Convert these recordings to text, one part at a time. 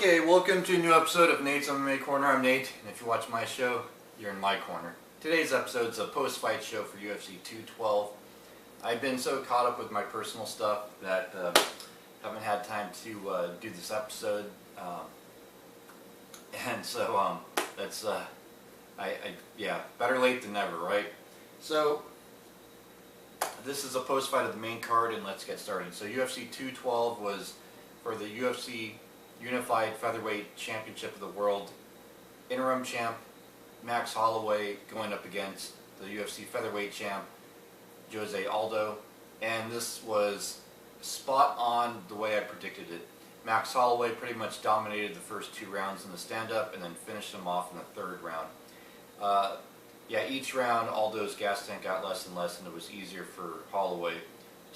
Okay, welcome to a new episode of Nate's MMA Corner. I'm Nate, and if you watch my show, you're in my corner. Today's episode is a post-fight show for UFC 212. I've been so caught up with my personal stuff that haven't had time to do this episode, that's yeah, better late than never, right? So this is a post-fight of the main card, and let's get started. So UFC 212 was for the UFC Unified Featherweight Championship of the World. Interim champ Max Holloway going up against the UFC Featherweight champ Jose Aldo, and this was spot on the way I predicted it. Max Holloway pretty much dominated the first two rounds in the stand-up and then finished him off in the third round. Yeah, each round Aldo's gas tank got less and less, and it was easier for Holloway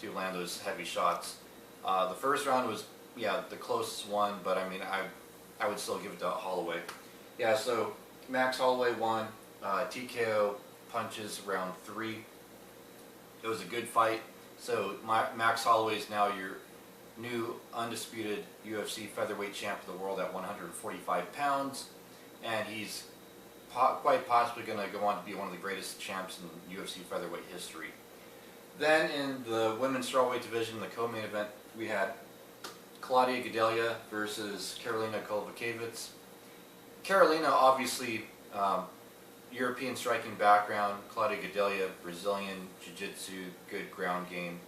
to land those heavy shots. The first round was, yeah, the closest one, but I mean, I would still give it to Holloway. Yeah, so Max Holloway won, TKO punches round 3. It was a good fight. So Max Holloway is now your new undisputed UFC featherweight champ of the world at 145 pounds, and he's quite possibly going to go on to be one of the greatest champs in UFC featherweight history. Then in the women's strawweight division, the co-main event, we had Claudia Gadelha versus Karolina Kowalkiewicz. Karolina, obviously, European striking background. Claudia Gadelha, Brazilian jiu-jitsu, good ground game,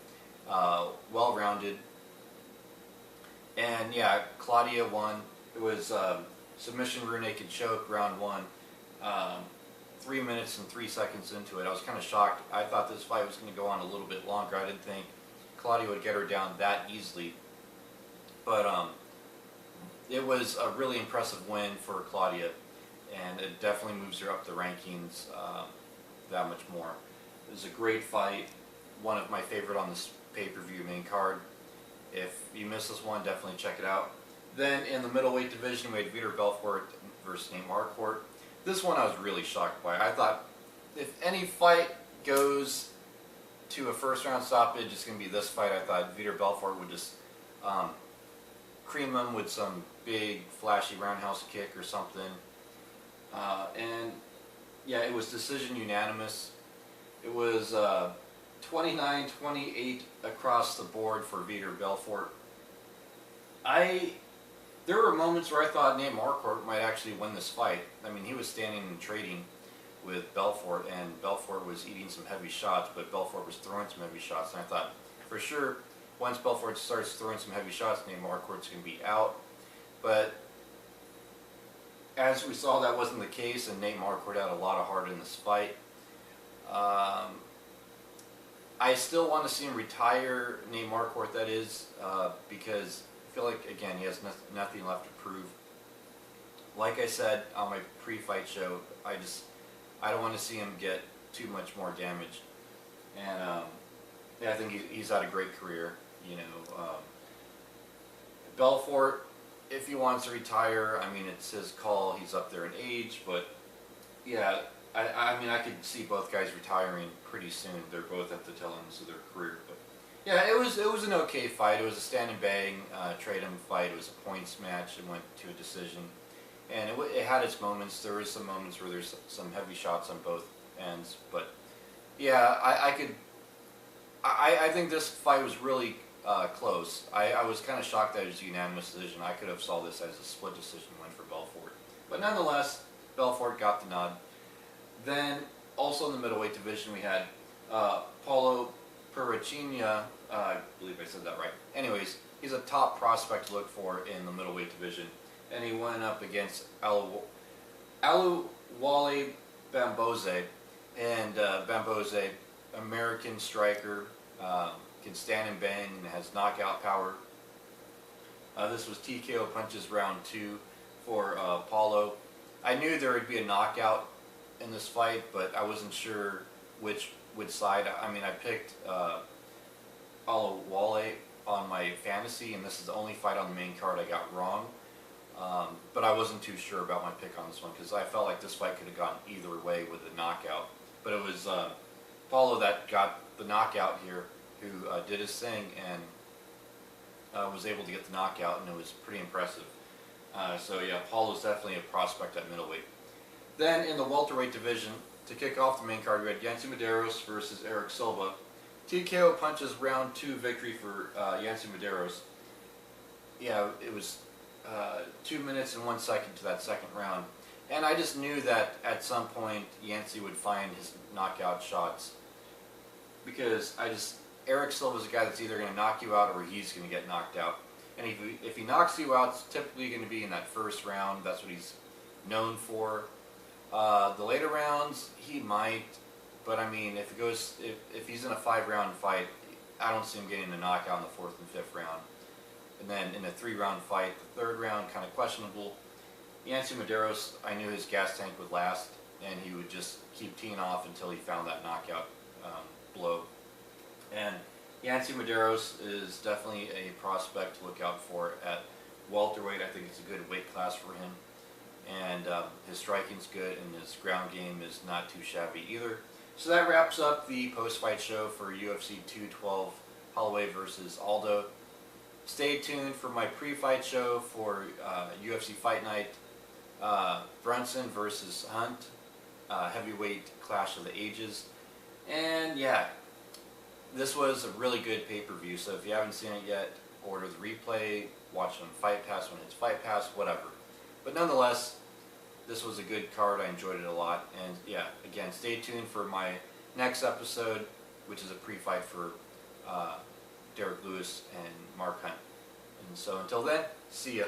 well-rounded. And yeah, Claudia won. It was submission rear naked choke, round 1. 3 minutes and 3 seconds into it, I was kind of shocked. I thought this fight was going to go on a little bit longer. I didn't think Claudia would get her down that easily. But it was a really impressive win for Claudia, and it definitely moves her up the rankings that much more. It was a great fight, one of my favorite on this pay-per-view main card. If you missed this one, definitely check it out. Then in the middleweight division, we had Vitor Belfort versus Nate Marquardt. This one I was really shocked by. I thought if any fight goes to a first-round stoppage, it's going to be this fight. I thought Vitor Belfort would just cream him with some big, flashy roundhouse kick or something. And yeah, it was decision unanimous. It was 29-28 across the board for Vitor Belfort. There were moments where I thought Nate Marquardt might actually win this fight. I mean, he was standing and trading with Belfort, and Belfort was eating some heavy shots, but Belfort was throwing some heavy shots, and I thought, for sure, once Belfort starts throwing some heavy shots, Nate Marquardt's going to be out. But as we saw, that wasn't the case, and Nate Marquardt had a lot of heart in this fight. I still want to see him retire, Nate Marquardt, that is, because I feel like, again, he has nothing left to prove. Like I said on my pre-fight show, I don't want to see him get too much more damage. And yeah, I think he's had a great career. You know, Belfort, if he wants to retire, I mean, it's his call. He's up there in age, but yeah, I mean, I could see both guys retiring pretty soon. They're both at the tail ends of their career. But yeah, it was an okay fight. It was a stand and bang trade-em fight. It was a points match. It went to a decision, and it had its moments. There was some moments where there's some heavy shots on both ends, but yeah, I think this fight was really close. I was kind of shocked that it was a unanimous decision. I could have saw this as a split decision win for Belfort. But nonetheless, Belfort got the nod. Then, also in the middleweight division, we had Paulo Perichinha. I believe I said that right. Anyways, he's a top prospect to look for in the middleweight division. And he went up against Aluwale Bamboze. And Bamboze, American striker, can stand and bang and has knockout power. This was TKO punches round 2 for Paulo. I knew there would be a knockout in this fight, but I wasn't sure which side. I mean, I picked Aluwale on my fantasy, and this is the only fight on the main card I got wrong. But I wasn't too sure about my pick on this one because I felt like this fight could have gone either way with a knockout. But it was Paulo that got the knockout here, who did his thing and was able to get the knockout, and it was pretty impressive. So yeah, Holloway's definitely a prospect at middleweight. Then in the welterweight division, to kick off the main card, we had Yancy Medeiros versus Eric Silva. TKO punches round 2 victory for Yancy Medeiros. Yeah, it was 2 minutes and 1 second to that second round. And I just knew that at some point Yancy would find his knockout shots, because Eric Silva's a guy that's either going to knock you out or he's going to get knocked out. And if he knocks you out, it's typically going to be in that first round. That's what he's known for. The later rounds, he might, but I mean, if he's in a 5-round fight, I don't see him getting a knockout in the 4th and 5th round. And then in a 3-round fight, the 3rd round, kind of questionable. Yancy Medeiros, I knew his gas tank would last, and he would just keep teeing off until he found that knockout blow. And Yancy Medeiros is definitely a prospect to look out for at welterweight. I think it's a good weight class for him. And his striking's good, and his ground game is not too shabby either. So that wraps up the post-fight show for UFC 212, Holloway versus Aldo. Stay tuned for my pre-fight show for UFC Fight Night, Brunson versus Hunt, heavyweight clash of the ages. And yeah, this was a really good pay-per-view, so if you haven't seen it yet, order the replay, watch it on Fight Pass when it's Fight Pass, whatever. But nonetheless, this was a good card. I enjoyed it a lot. And yeah, again, stay tuned for my next episode, which is a pre-fight for Derek Lewis and Mark Hunt. And so until then, see ya.